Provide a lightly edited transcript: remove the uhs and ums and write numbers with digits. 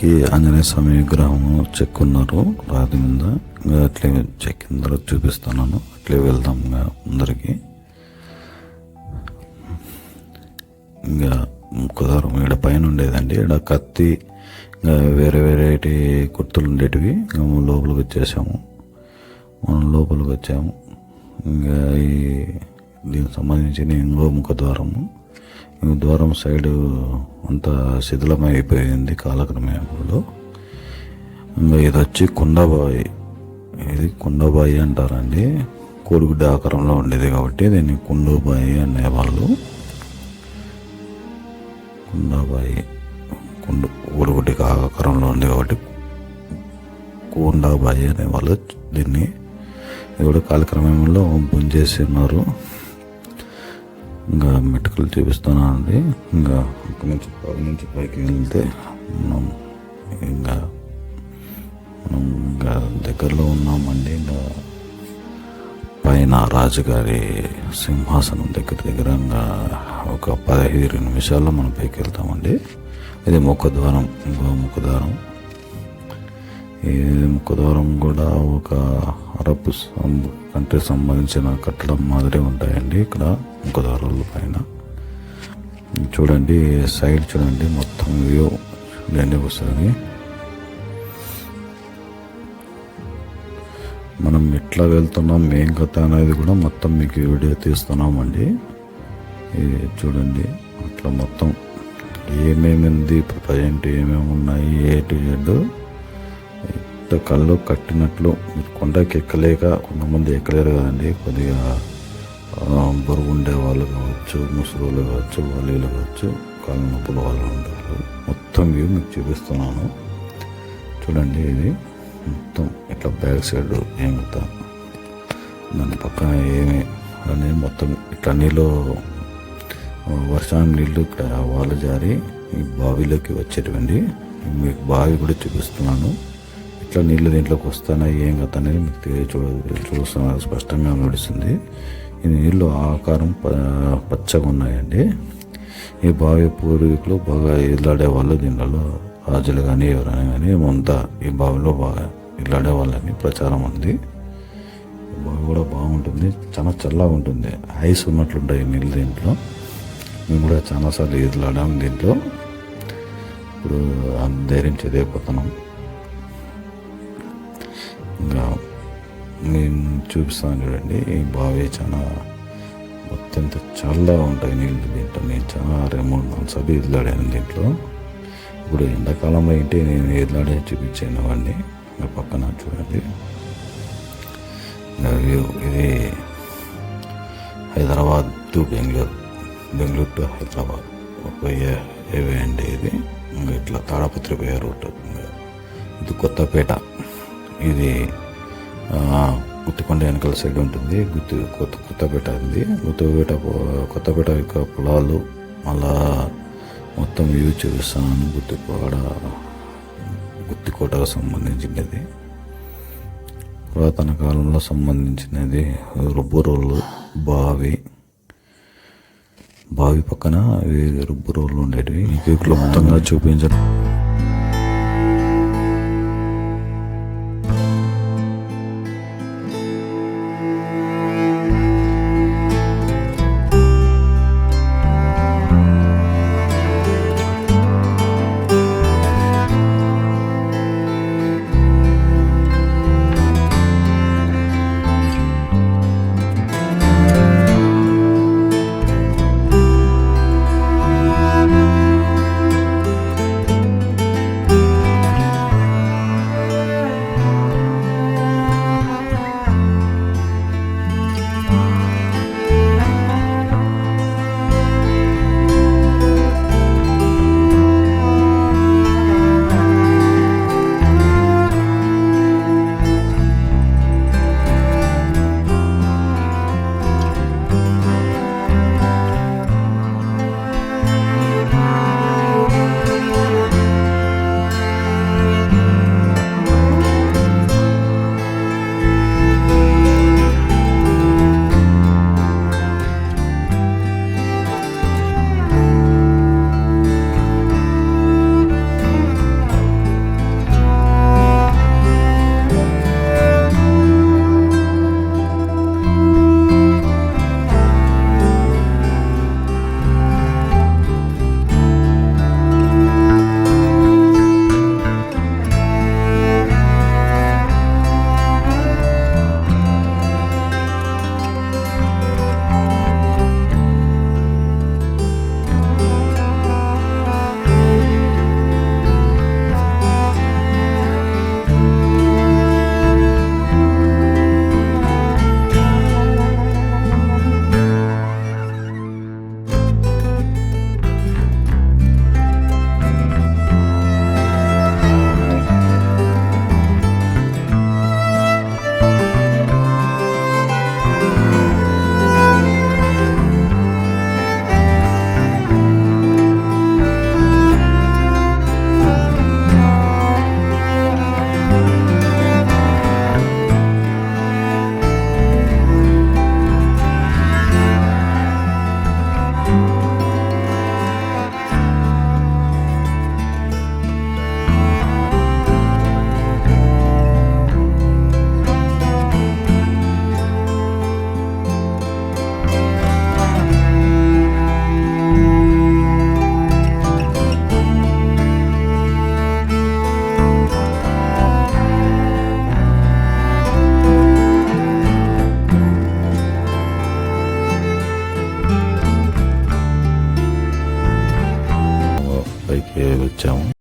ఈ ఆంజనేయ స్వామి విగ్రహము చెక్కున్నారు రాతి మీద. ఇంకా అట్లే చెక్కిన తర్వాత చూపిస్తున్నాను. అట్లే వెళ్దాం ఇంకా ముందరికి. ఇంకా కుదరం ఇక్కడ పైన ఉండేదండి. ఇక్కడ కత్తి ఇంకా వేరే వేరేటి గుర్తులు ఉండేటివి. మేము లోపలికి వచ్చేసాము. మనం లోపలికి వచ్చాము. ఇంకా దీనికి సంబంధించిన ఇంకో ముఖద్వారము. ఈ ద్వారం సైడు అంతా శిథిలమైపోయింది కాలక్రమంలో. ఇంకా ఇది వచ్చి కుండబాయి. ఇది కుండబాయి అంటారండి. కోడిగుడ్డ ఆకారంలో ఉండేది కాబట్టి దీన్ని కుండబాయి అనేవాళ్ళు. కుండబాయి కోడిగుడ్డ ఆకారంలో ఉంది కాబట్టి కుండబాయి అనేవాళ్ళు దీన్ని. ఇది కూడా కాలక్రమంలో పుంజేసి ఉన్నారు. ఇంకా మెటుకలు చూపిస్తున్నానండి. ఇంకా అక్కడి నుంచి పైకి వెళ్తే మనం ఇంకా దగ్గరలో ఉన్నామండి. ఇంకా పైన రాజుగారి సింహాసనం దగ్గర ఇంకా ఒక 15 నిమిషాల్లో మనం పైకి వెళ్తామండి. ఇది ముఖద్వారం. ఇంకో ముఖద్వారం. ఈ ముఖద్వారం కూడా ఒక అరబ్ కంట్రీ సంబంధించిన కట్టడం మాదిరి ఉంటాయండి ఇక్కడ ముఖద్వారాల పైన. చూడండి సైడ్ చూడండి, మొత్తం వ్యూ చూడండి ఒకసారి. మనం ఎట్లా వెళ్తున్నాం ఏం కథ అనేది కూడా మొత్తం మీకు వీడియో తీస్తున్నామండి. ఇది చూడండి అట్లా మొత్తం ఏమేమింది ప్రజెంట్ ఏమేమి ఉన్నాయి ఏ టు జెడ్ కళ్ళు కట్టినట్లు. మీరు కొండకి ఎక్కలేక కొంతమంది ఎక్కలేరు కదండి. కొద్దిగా బరువు ఉండే వాళ్ళు కావచ్చు, ముసలోళ్ళు కావచ్చు, వాళ్ళు కావచ్చు, కాళ్ళ నొప్పులు వాళ్ళు ఉండేవాళ్ళు. మొత్తం వ్యూ మీకు చూపిస్తున్నాను చూడండి. ఇది మొత్తం ఇట్లా బ్యాక్ సైడ్ ఏమితా దాని పక్కన ఏమి అనేది మొత్తం ఇట్లా నీళ్ళు వర్షానికి నీళ్ళు ఇక్కడ వాళ్ళు జారి ఈ బావిలోకి వచ్చేటివండి. మీకు బావి కూడా చూపిస్తున్నాను. ఇట్లా నీళ్ళు దీంట్లోకి వస్తున్నాయి ఏం కదా అనేది మీకు చూస్తున్నారు, స్పష్టంగా నడుస్తుంది. ఈ నీళ్ళు ఆకారం పచ్చగా ఉన్నాయండి. ఈ బావి పూర్వీకులు బాగా ఇల్లాడే వాళ్ళు, దీనిలో రాజులు కానీ ఎవరైనా కానీ ముంత ఈ బావిలో బాగా ఇల్లాడే వాళ్ళని ప్రచారం ఉంది. ఈ బావి కూడా బాగుంటుంది, చాలా చల్లగా ఉంటుంది, ఐస్ ఉన్నట్లుంటాయి నీళ్ళు దీంట్లో. మేము కూడా చాలాసార్లు ఇల్లాడాము దీంట్లో. ఇప్పుడు ధైర్యం చదివిపోతున్నాం. ఇంకా నేను చూపిస్తాను చూడండి. ఈ బావి చాలా మొత్తం చల్లగా ఉంటాయి నీళ్ళు దీంట్లో. నేను చాలా 2-3 సార్లు ఈదలాడాను దీంట్లో. ఇప్పుడు ఎండాకాలంలో ఏంటి నేను ఈదలాడే చూపించాను అవన్నీ. ఇంకా పక్కన చూడండి ఇది హైదరాబాద్ టు బెంగళూరు టు హైదరాబాద్ ఏవే అండి. ఇది ఇంకా ఇట్లా తాడపత్రి పోయే రూట్. ఇది కొత్తపేట. ఇది గుత్తికొండ వెనకాల సైడ్ ఉంటుంది. కొత్తపేట ఉంది. కొత్తపేట యొక్క పొలాలు మళ్ళా మొత్తం వ్యూ చూపిస్తాను. గుత్తికోటకు సంబంధించినది, పురాతన కాలంలో సంబంధించినది. రుబ్బు రోళ్ళు బావి పక్కన రుబ్బు రోళ్ళు ఉండేటివి. ఈ మొత్తంగా చూపించడం. వచ్చాము.